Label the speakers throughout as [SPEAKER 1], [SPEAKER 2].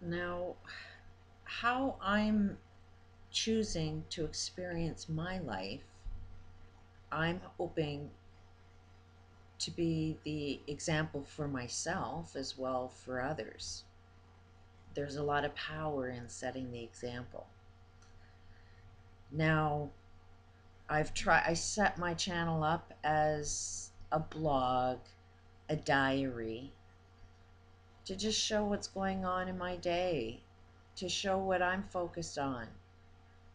[SPEAKER 1] Now, how I'm choosing to experience my life, I'm hoping to be the example for myself as well for others. There's a lot of power in setting the example. Now, I set my channel up as a blog, a diary, to just show what's going on in my day, to show what I'm focused on,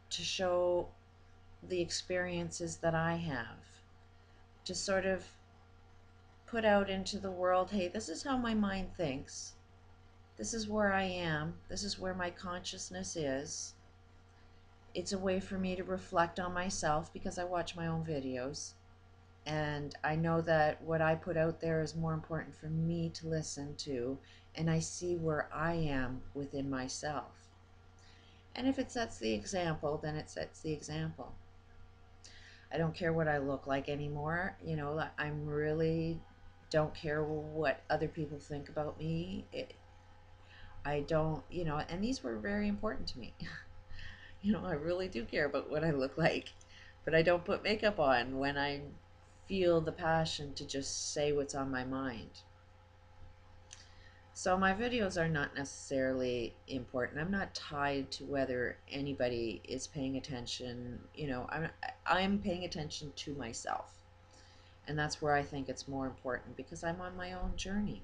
[SPEAKER 1] to show the experiences that I have, to sort of put out into the world, hey, this is how my mind thinks. This is where I am. This is where my consciousness is. It's a way for me to reflect on myself because I watch my own videos. And I know that what I put out there is more important for me to listen to. And I see where I am within myself. And if it sets the example, then it sets the example. I don't care what I look like anymore. I'm really don't care what other people think about me. I don't, and these were very important to me. I really do care about what I look like, but I don't put makeup on when I feel the passion to just say what's on my mind. So my videos are not necessarily important. I'm not tied to whether anybody is paying attention. I'm paying attention to myself. And that's where I think it's more important because I'm on my own journey.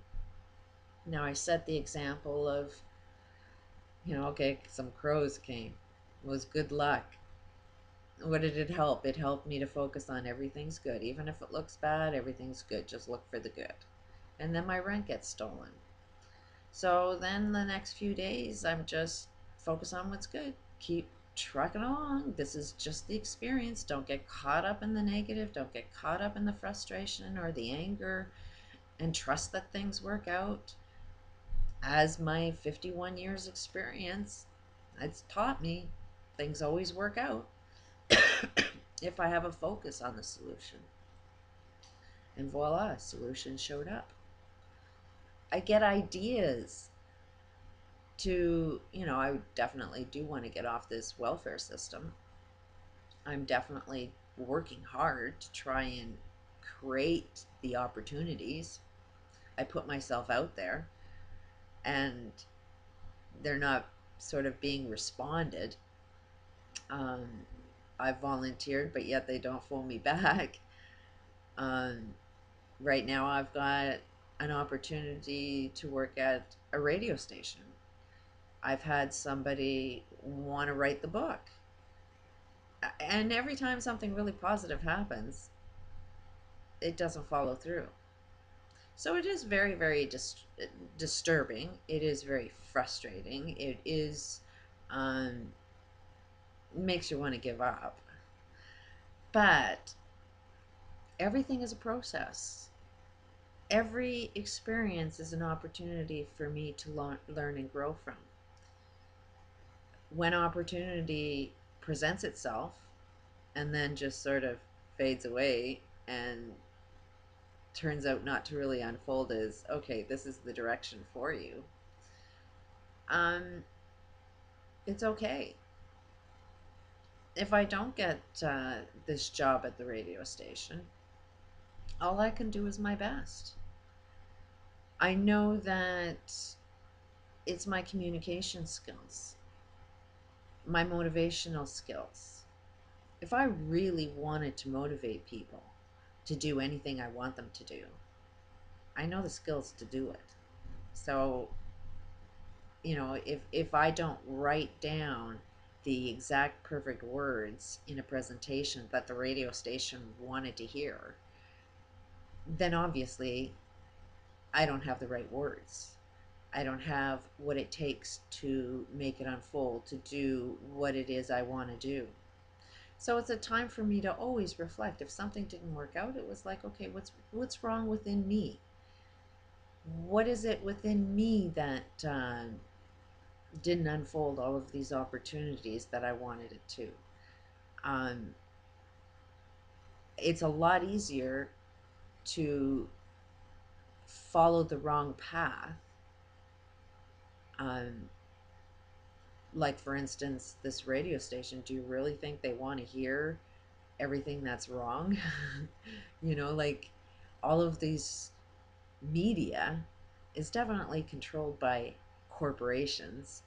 [SPEAKER 1] Now I set the example of, okay, some crows came. It was good luck. What did it help? It helped me to focus on everything's good. Even if it looks bad, everything's good. Just look for the good. And then my rent gets stolen. So then the next few days, I'm just focus on what's good. Keep trucking along. This is just the experience. Don't get caught up in the negative. Don't get caught up in the frustration or the anger, and trust that things work out. As my 51 years experience, it's taught me, things always work out if I have a focus on the solution. And voila, solution showed up. I get ideas to, I definitely do want to get off this welfare system. I'm definitely working hard to try and create the opportunities. I put myself out there and they're not sort of being responded. Um, I've volunteered, but yet they don't phone me back. Um, right now, I've got an opportunity to work at a radio station. I've had somebody want to write the book. And every time something really positive happens, it doesn't follow through. So it is very, very disturbing. It is very frustrating. It is, um, makes you want to give up. But everything is a process. Every experience is an opportunity for me to learn and grow from. When opportunity presents itself and then just sort of fades away and turns out not to really unfold as, okay, this is the direction for you, um, it's okay. If I don't get this job at the radio station, all I can do is my best. I know that it's my communication skills, my motivational skills. If I really wanted to motivate people to do anything I want them to do, I know the skills to do it. So, if I don't write down the exact perfect words in a presentation that the radio station wanted to hear, then obviously I don't have the right words. I don't have what it takes to make it unfold, to do what it is I want to do. So it's a time for me to always reflect. If something didn't work out, it was like, okay, what's wrong within me? What is it within me that didn't unfold all of these opportunities that I wanted it to? Um, it's a lot easier to follow the wrong path, um, Like, for instance, this radio station, do you really think they want to hear everything that's wrong? Like, all of these media is definitely controlled by corporations,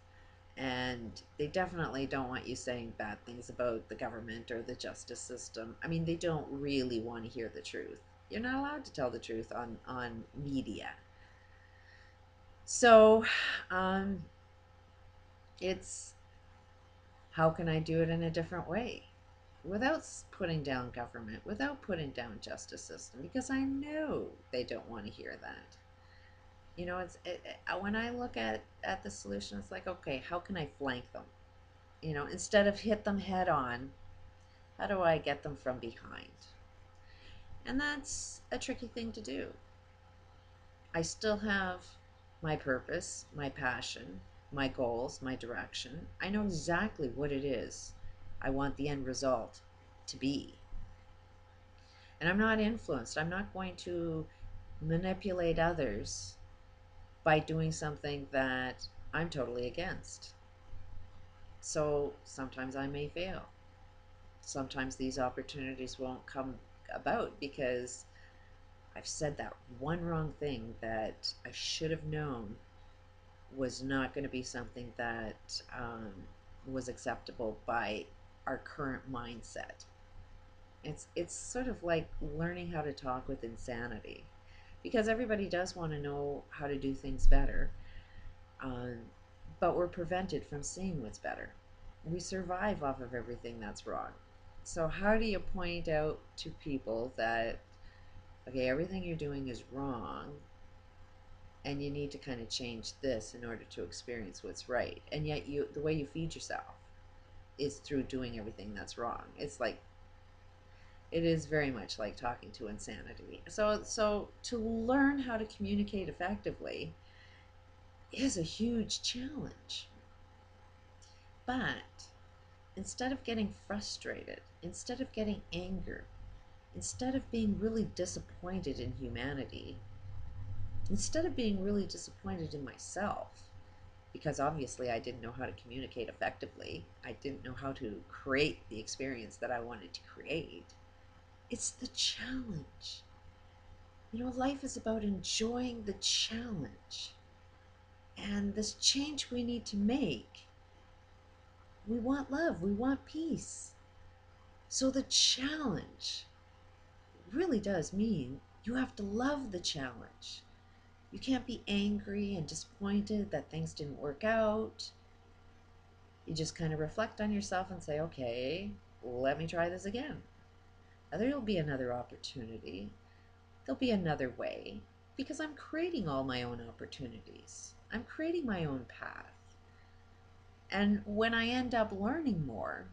[SPEAKER 1] and they definitely don't want you saying bad things about the government or the justice system. I mean, they don't really want to hear the truth. You're not allowed to tell the truth on media. So, um, it's how can I do it in a different way without putting down government, without putting down justice system, because I know they don't want to hear that. When I look at the solution, it's like, okay, how can I flank them? Instead of hit them head on, how do I get them from behind? And that's a tricky thing to do. I still have my purpose, my passion, my goals, my direction. I know exactly what it is I want the end result to be. And I'm not influenced. I'm not going to manipulate others by doing something that I'm totally against. So sometimes I may fail. Sometimes these opportunities won't come about because I've said that one wrong thing that I should have known was not going to be something that was acceptable by our current mindset. It's sort of like learning how to talk with insanity, because everybody does want to know how to do things better, um, but we're prevented from seeing what's better. We survive off of everything that's wrong. So how do you point out to people that, okay, everything you're doing is wrong, and you need to kind of change this in order to experience what's right, and yet the way you feed yourself is through doing everything that's wrong. It is very much like talking to insanity. So to learn how to communicate effectively is a huge challenge. But instead of getting frustrated, instead of getting anger, instead of being really disappointed in humanity, instead of being really disappointed in myself, because obviously I didn't know how to communicate effectively, I didn't know how to create the experience that I wanted to create. It's the challenge. Life is about enjoying the challenge. And this change we need to make, we want love, we want peace. So the challenge really does mean you have to love the challenge. You can't be angry and disappointed that things didn't work out. You just kind of reflect on yourself and say, okay, let me try this again. There'll be another opportunity. There'll be another way, because I'm creating all my own opportunities. I'm creating my own path. And when I end up learning more,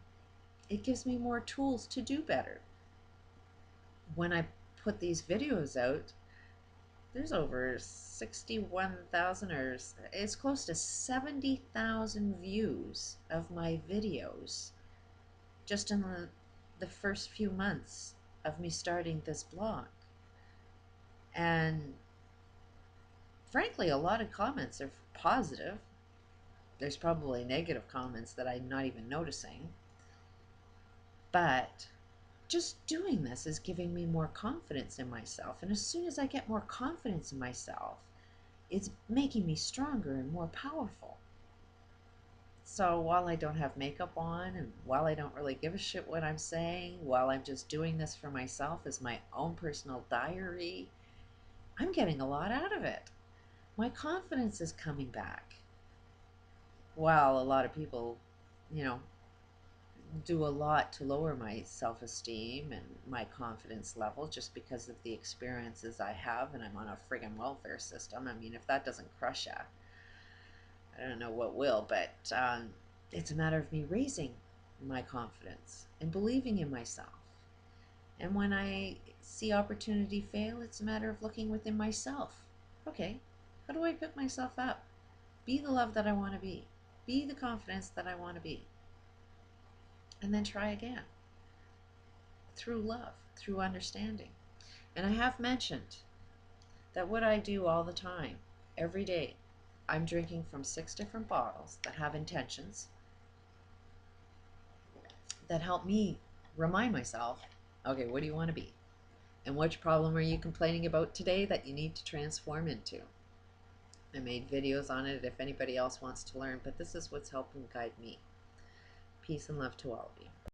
[SPEAKER 1] it gives me more tools to do better. When I put these videos out, there's over 61,000, or it's close to 70,000 views of my videos just in the first few months of me starting this blog. And frankly, a lot of comments are positive. There's probably negative comments that I'm not even noticing. But just doing this is giving me more confidence in myself. And as soon as I get more confidence in myself, it's making me stronger and more powerful. So while I don't have makeup on, and while I don't really give a shit what I'm saying, while I'm just doing this for myself as my own personal diary, I'm getting a lot out of it. My confidence is coming back. While a lot of people, you know, do a lot to lower my self-esteem and my confidence level just because of the experiences I have, and I'm on a friggin' welfare system. I mean, if that doesn't crush you, I don't know what will. But it's a matter of me raising my confidence and believing in myself. And when I see opportunity fail, it's a matter of looking within myself. Okay, how do I pick myself up? Be the love that I want to be. Be the confidence that I want to be. And then try again. Through love, through understanding. And I have mentioned that what I do all the time, every day, I'm drinking from 6 different bottles that have intentions. that help me remind myself, okay, what do you want to be? And which problem are you complaining about today that you need to transform into? I made videos on it if anybody else wants to learn, but this is what's helping guide me. Peace and love to all of you.